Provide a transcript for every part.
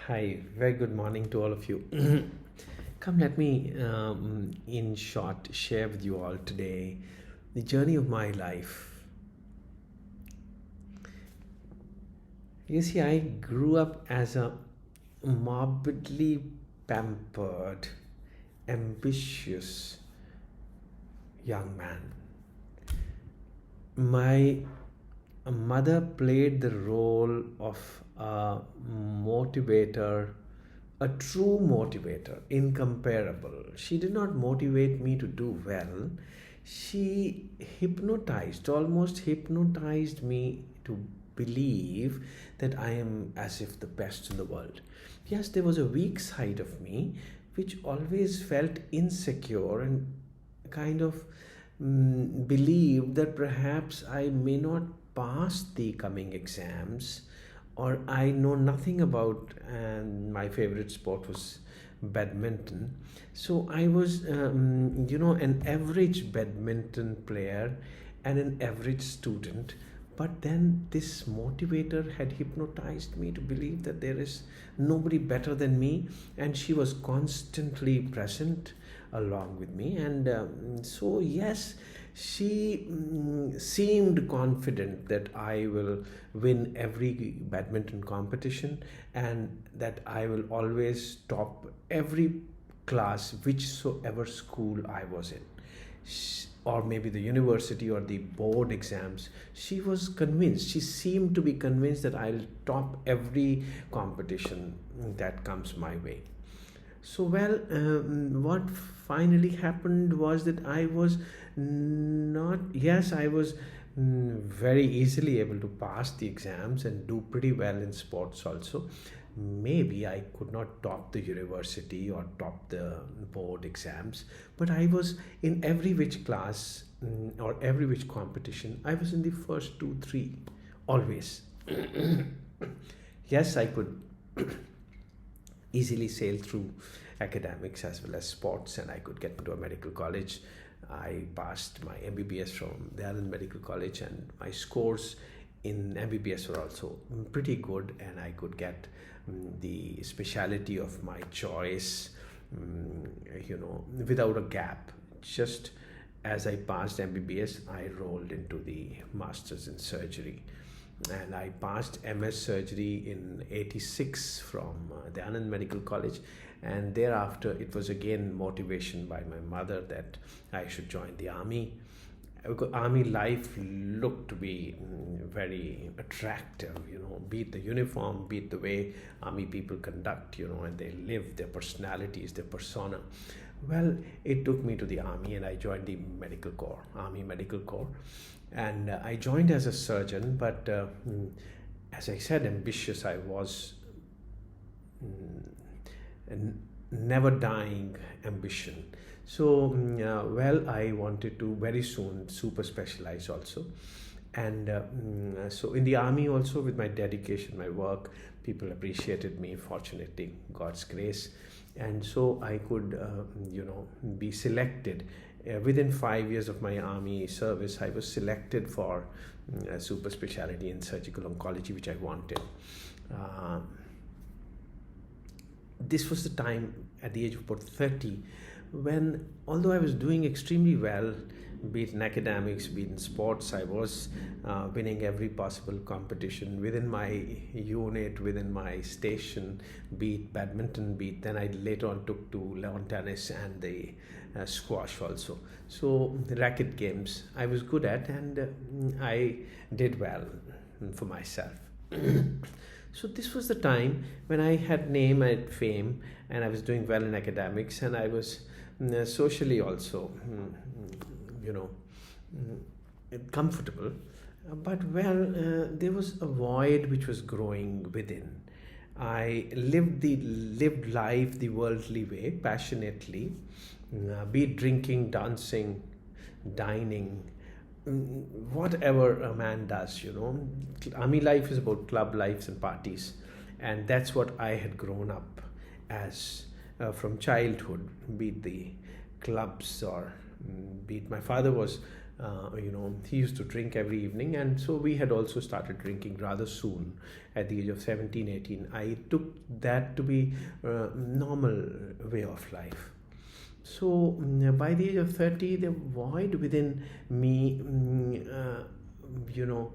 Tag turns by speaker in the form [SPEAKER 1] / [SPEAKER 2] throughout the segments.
[SPEAKER 1] Hi, very good morning to all of you. Come, let me, in short, share with you all today the journey of my life. You see, I grew up as a morbidly pampered, ambitious young man. My mother played the role of a motivator, a true motivator, incomparable. She did not motivate me to do well. She almost hypnotized me to believe that I am as if the best in the world. Yes, there was a weak side of me which always felt insecure and kind of believed that perhaps I may not pass the coming exams, or I know nothing about, and my favorite sport was badminton. So I was, an average badminton player and an average student. But then this motivator had hypnotized me to believe that there is nobody better than me, and she was constantly present along with me. And so, yes, she seemed confident that I will win every badminton competition and that I will always top every class, whichsoever school I was in, or maybe the university or the board exams. She was convinced, she seemed to be convinced that I'll top every competition that comes my way. So, well, what finally happened was that I was not, yes, I was very easily able to pass the exams and do pretty well in sports also. Maybe I could not top the university or top the board exams, but I was in every which class or every which competition. I was in the first two, three, always. Yes, I could easily sail through academics as well as sports, and I could get into a medical college. I passed my MBBS from the Allen Medical College, and my scores in MBBS were also pretty good, and I could get the specialty of my choice, without a gap. Just as I passed MBBS, I rolled into the Masters in Surgery, and I passed MS Surgery in '86 from the Anand Medical College. And thereafter, it was again motivation by my mother that I should join the army. Because army life looked to be very attractive, be it the uniform, be it the way army people conduct, and they live their personalities, their persona. Well, it took me to the army, and I joined the medical corps, Army Medical Corps. And I joined as a surgeon, but as I said, ambitious I was, and never dying ambition. So, well, I wanted to very soon super specialize also. And so in the army also, with my dedication, my work, people appreciated me, fortunately, God's grace. And so I could, be selected. Within 5 years of my army service, I was selected for a super specialty in surgical oncology, which I wanted. Uh, this was the time at the age of about 30 when, although I was doing extremely well, be it in academics, be it in sports, I was winning every possible competition within my unit, within my station, be it badminton, be it then I later on took to lawn tennis and the squash also. So the racket games I was good at, and I did well for myself. So this was the time when I had name and fame, and I was doing well in academics, and I was socially also, you know, comfortable. But well, there was a void which was growing within. I lived life the worldly way, passionately, be it drinking, dancing, dining, whatever a man does. Army life is about club lives and parties, and that's what I had grown up as, from childhood, be it the clubs or be it my father was He used to drink every evening, and so we had also started drinking rather soon at the age of 17, 18. I took that to be a normal way of life. So by the age of 30, the void within me, you know,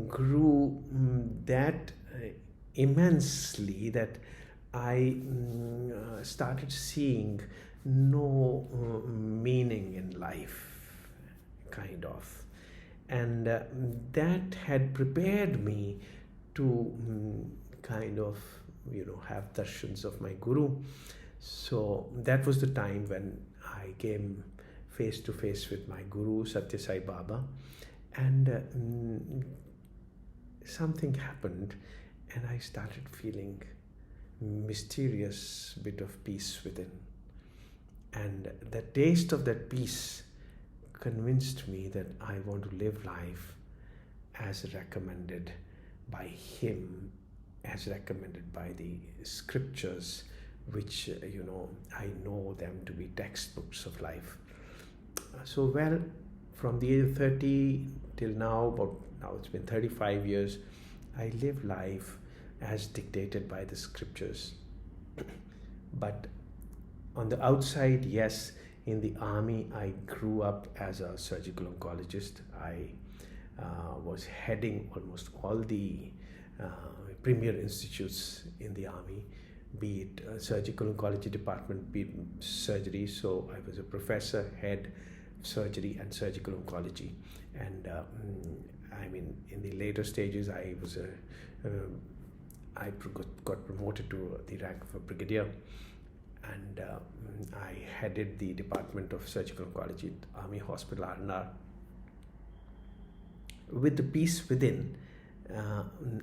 [SPEAKER 1] grew that immensely that I started seeing no meaning in life, kind of. And that had prepared me to kind of, have darshans of my guru. So that was the time when I came face to face with my guru, Satya Sai Baba, and something happened, and I started feeling mysterious bit of peace within. And the taste of that peace convinced me that I want to live life as recommended by him, as recommended by the scriptures, which I know them to be textbooks of life. So, well, from the age of 30 till now, about now it's been 35 years, I live life as dictated by the scriptures. But on the outside, yes, in the army, I grew up as a surgical oncologist. I was heading almost all the premier institutes in the army, be it surgical oncology department, be it surgery. So I was a professor, head surgery and surgical oncology. And in the later stages, I got promoted to the rank of a brigadier, and I headed the department of surgical oncology at Army Hospital R&R. With the peace within,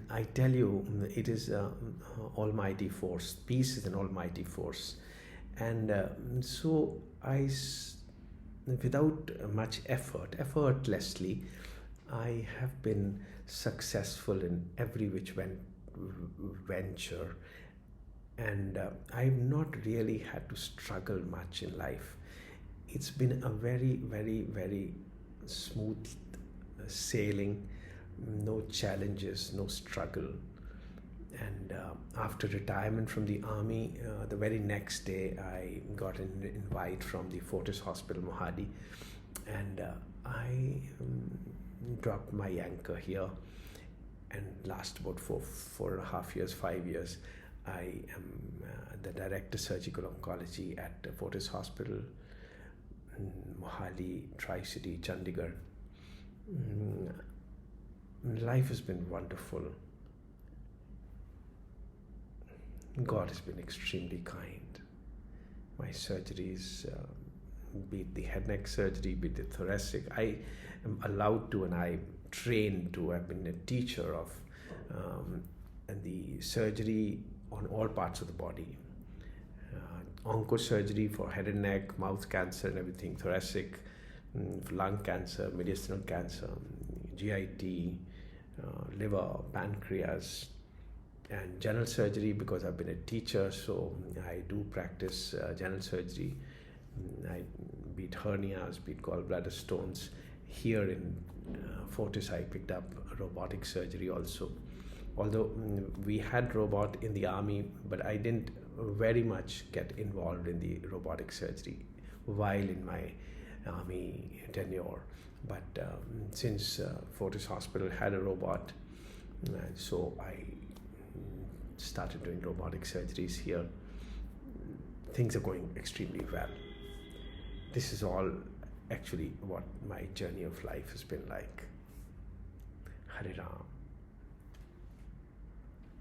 [SPEAKER 1] I tell you, it is almighty force. Peace is an almighty force. And so without much effort, effortlessly, I have been successful in every which venture, and I've not really had to struggle much in life. It's been a very, very, very smooth sailing, no challenges, no struggle. And after retirement from the army, the very next day, I got an invite from the Fortis Hospital, Mohali, and I dropped my anchor here. And last about 4.5 years, 5 years, I am the director surgical oncology at Fortis Hospital, Mohali, Tri-City, Chandigarh. Life has been wonderful. God has been extremely kind. My surgeries, be it the head neck surgery, be it the thoracic, I am allowed to, and I trained to. I've been a teacher of the surgery on all parts of the body. Oncosurgery for head and neck, mouth cancer and everything, thoracic, lung cancer, mediastinal cancer, GIT, liver, pancreas, and general surgery. Because I've been a teacher, so I do practice general surgery. Be it hernias, be it gallbladder stones. Here in Fortis, I picked up robotic surgery also. Although we had robot in the army, but I didn't very much get involved in the robotic surgery while in my army tenure. But since Fortis Hospital had a robot, so I started doing robotic surgeries here. Things are going extremely well. This is all actually what my journey of life has been like. Hare Ram.